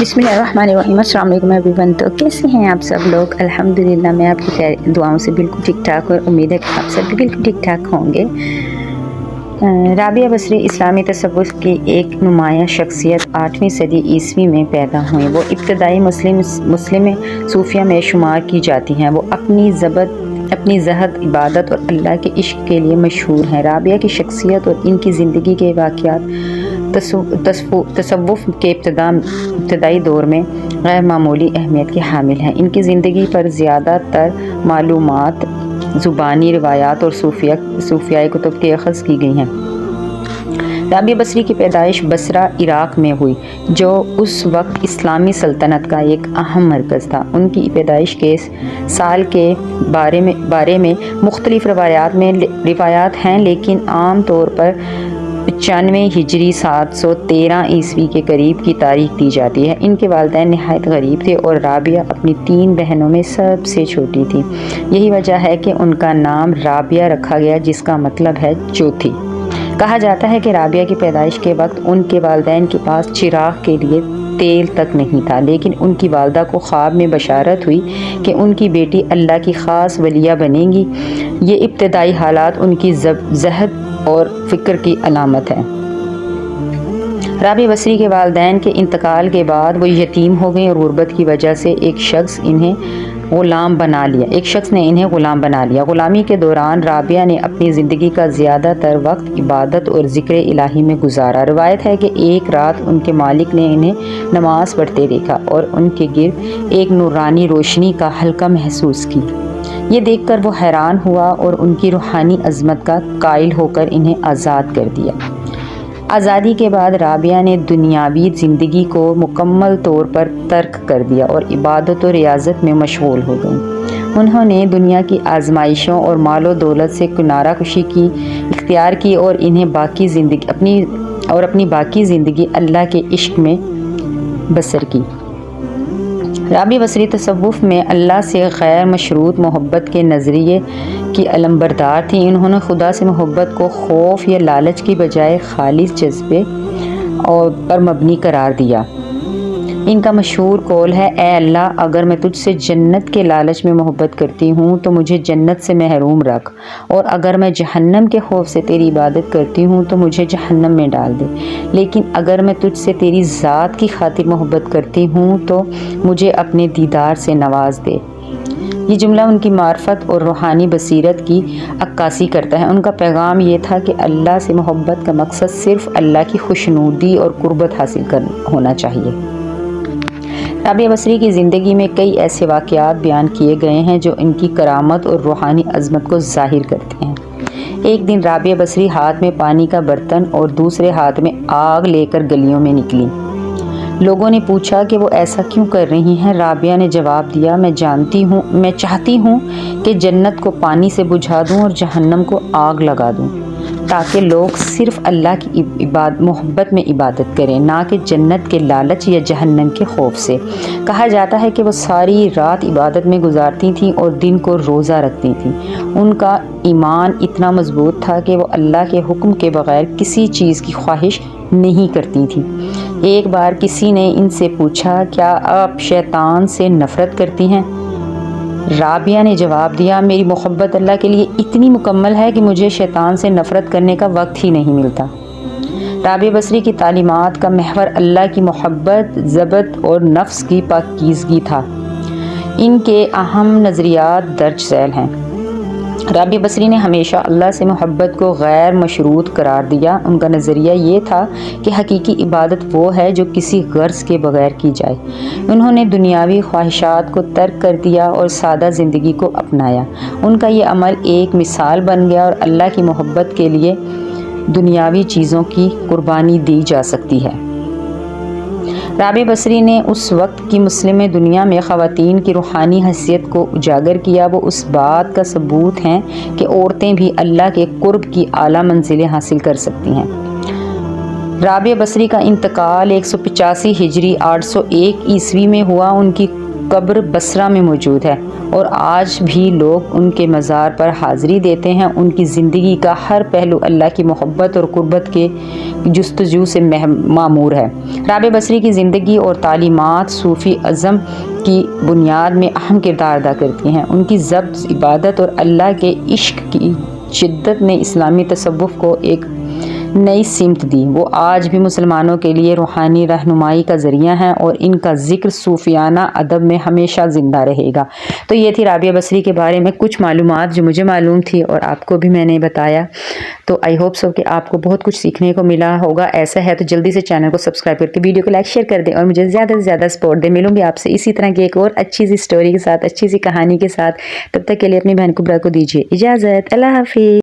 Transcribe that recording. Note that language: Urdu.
بسم اللہ الرحمن الرحیم۔ السلام علیکم ایوری ون۔ تو کیسے ہیں آپ سب لوگ؟ الحمدللہ میں آپ کی دعاؤں سے بالکل ٹھیک ٹھاک، اور امید ہے کہ آپ سب بھی بالکل ٹھیک ٹھاک ہوں گے۔ رابعہ بصری اسلامی تصوف کی ایک نمایاں شخصیت 8ویں صدی عیسوی میں پیدا ہوئیں۔ وہ ابتدائی مسلم صوفیہ میں شمار کی جاتی ہیں۔ وہ اپنی زہد، عبادت اور اللہ کے عشق کے لیے مشہور ہیں۔ رابعہ کی شخصیت اور ان کی زندگی کے واقعات تصوف کے ابتدائی دور میں غیر معمولی اہمیت کے حامل ہیں۔ ان کی زندگی پر زیادہ تر معلومات زبانی روایات اور صوفیائی کتب کے اخذ کی گئی ہیں۔ رابعہ بصری کی پیدائش بصرہ، عراق میں ہوئی، جو اس وقت اسلامی سلطنت کا ایک اہم مرکز تھا۔ ان کی پیدائش کے سال کے بارے میں مختلف روایات ہیں، لیکن عام طور پر 95 ہجری 713 عیسوی کے قریب کی تاریخ دی جاتی ہے۔ ان کے والدین نہایت غریب تھے اور رابعہ اپنی 3 بہنوں میں سب سے چھوٹی تھی۔ یہی وجہ ہے کہ ان کا نام رابعہ رکھا گیا، جس کا مطلب ہے چوتھی۔ کہا جاتا ہے کہ رابعہ کی پیدائش کے وقت ان کے والدین کے پاس چراغ کے لیے تیل تک نہیں تھا، لیکن ان کی والدہ کو خواب میں بشارت ہوئی کہ ان کی بیٹی اللہ کی خاص ولیہ بنے گی۔ یہ ابتدائی حالات ان کی زہد اور فکر کی علامت ہے۔ رابعہ بصری کے والدین کے انتقال کے بعد وہ یتیم ہو گئیں اور غربت کی وجہ سے ایک شخص نے انہیں غلام بنا لیا۔ غلامی کے دوران رابعہ نے اپنی زندگی کا زیادہ تر وقت عبادت اور ذکر الہی میں گزارا۔ روایت ہے کہ ایک رات ان کے مالک نے انہیں نماز پڑھتے دیکھا اور ان کے گرد ایک نورانی روشنی کا حلقہ محسوس کی۔ یہ دیکھ کر وہ حیران ہوا اور ان کی روحانی عظمت کا قائل ہو کر انہیں آزاد کر دیا۔ آزادی کے بعد رابعہ نے دنیاوی زندگی کو مکمل طور پر ترک کر دیا اور عبادت و ریاضت میں مشغول ہو گئیں۔ انہوں نے دنیا کی آزمائشوں اور مال و دولت سے کنارہ کشی اختیار کی اور اپنی باقی زندگی اللہ کے عشق میں بسر کی۔ رابعہ بصری تصوف میں اللہ سے غیر مشروط محبت کے نظریے کی علمبردار تھیں۔ انہوں نے خدا سے محبت کو خوف یا لالچ کی بجائے خالص جذبے پر مبنی قرار دیا۔ ان کا مشہور قول ہے، اے اللہ، اگر میں تجھ سے جنت کے لالچ میں محبت کرتی ہوں تو مجھے جنت سے محروم رکھ، اور اگر میں جہنم کے خوف سے تیری عبادت کرتی ہوں تو مجھے جہنم میں ڈال دے، لیکن اگر میں تجھ سے تیری ذات کی خاطر محبت کرتی ہوں تو مجھے اپنے دیدار سے نواز دے۔ یہ جملہ ان کی معرفت اور روحانی بصیرت کی عکاسی کرتا ہے۔ ان کا پیغام یہ تھا کہ اللہ سے محبت کا مقصد صرف اللہ کی خوشنودی اور قربت حاصل ہونا چاہیے۔ رابعہ بصری کی زندگی میں کئی ایسے واقعات بیان کیے گئے ہیں جو ان کی کرامت اور روحانی عظمت کو ظاہر کرتے ہیں۔ ایک دن رابعہ بصری ہاتھ میں پانی کا برتن اور دوسرے ہاتھ میں آگ لے کر گلیوں میں نکلیں۔ لوگوں نے پوچھا کہ وہ ایسا کیوں کر رہی ہیں؟ رابعہ نے جواب دیا، میں چاہتی ہوں کہ جنت کو پانی سے بجھا دوں اور جہنم کو آگ لگا دوں، تاکہ لوگ صرف اللہ کی محبت میں عبادت کریں، نہ کہ جنت کے لالچ یا جہنم کے خوف سے۔ کہا جاتا ہے کہ وہ ساری رات عبادت میں گزارتی تھیں اور دن کو روزہ رکھتی تھیں۔ ان کا ایمان اتنا مضبوط تھا کہ وہ اللہ کے حکم کے بغیر کسی چیز کی خواہش نہیں کرتی تھیں۔ ایک بار کسی نے ان سے پوچھا، کیا آپ شیطان سے نفرت کرتی ہیں؟ رابعہ نے جواب دیا، میری محبت اللہ کے لیے اتنی مکمل ہے کہ مجھے شیطان سے نفرت کرنے کا وقت ہی نہیں ملتا۔ رابعہ بصری کی تعلیمات کا محور اللہ کی محبت، ضبط اور نفس کی پاکیزگی تھا۔ ان کے اہم نظریات درج ذیل ہیں۔ رابعہ بصری نے ہمیشہ اللہ سے محبت کو غیر مشروط قرار دیا۔ ان کا نظریہ یہ تھا کہ حقیقی عبادت وہ ہے جو کسی غرض کے بغیر کی جائے۔ انہوں نے دنیاوی خواہشات کو ترک کر دیا اور سادہ زندگی کو اپنایا۔ ان کا یہ عمل ایک مثال بن گیا اور اللہ کی محبت کے لیے دنیاوی چیزوں کی قربانی دی جا سکتی ہے۔ رابعہ بصری نے اس وقت کی مسلم دنیا میں خواتین کی روحانی حیثیت کو اجاگر کیا۔ وہ اس بات کا ثبوت ہیں کہ عورتیں بھی اللہ کے قرب کی اعلیٰ منزلیں حاصل کر سکتی ہیں۔ رابعہ بصری کا انتقال 185 ہجری 801 عیسوی میں ہوا۔ ان کی قبر بصرہ میں موجود ہے اور آج بھی لوگ ان کے مزار پر حاضری دیتے ہیں۔ ان کی زندگی کا ہر پہلو اللہ کی محبت اور قربت کے جستجو سے معمور ہے۔ رابعہ بصری کی زندگی اور تعلیمات صوفی ازم کی بنیاد میں اہم کردار ادا کرتی ہیں۔ ان کی ضبط، عبادت اور اللہ کے عشق کی شدت نے اسلامی تصوف کو ایک نئی سمت دی۔ وہ آج بھی مسلمانوں کے لیے روحانی رہنمائی کا ذریعہ ہیں اور ان کا ذکر صوفیانہ ادب میں ہمیشہ زندہ رہے گا۔ تو یہ تھی رابعہ بصری کے بارے میں کچھ معلومات جو مجھے معلوم تھی اور آپ کو بھی میں نے بتایا۔ تو آئی ہوپ سو کہ آپ کو بہت کچھ سیکھنے کو ملا ہوگا۔ ایسا ہے تو جلدی سے چینل کو سبسکرائب کر کے ویڈیو کو لائک شیئر کر دیں اور مجھے زیادہ سے زیادہ سپورٹ دیں۔ ملوں گی آپ سے اسی طرح کی ایک اور اچھی سی سٹوری کے ساتھ، اچھی سی کہانی کے ساتھ۔ تب تک کے لیے اپنی بہن کبریٰ کو دیجیے اجازت۔ اللہ حافظ۔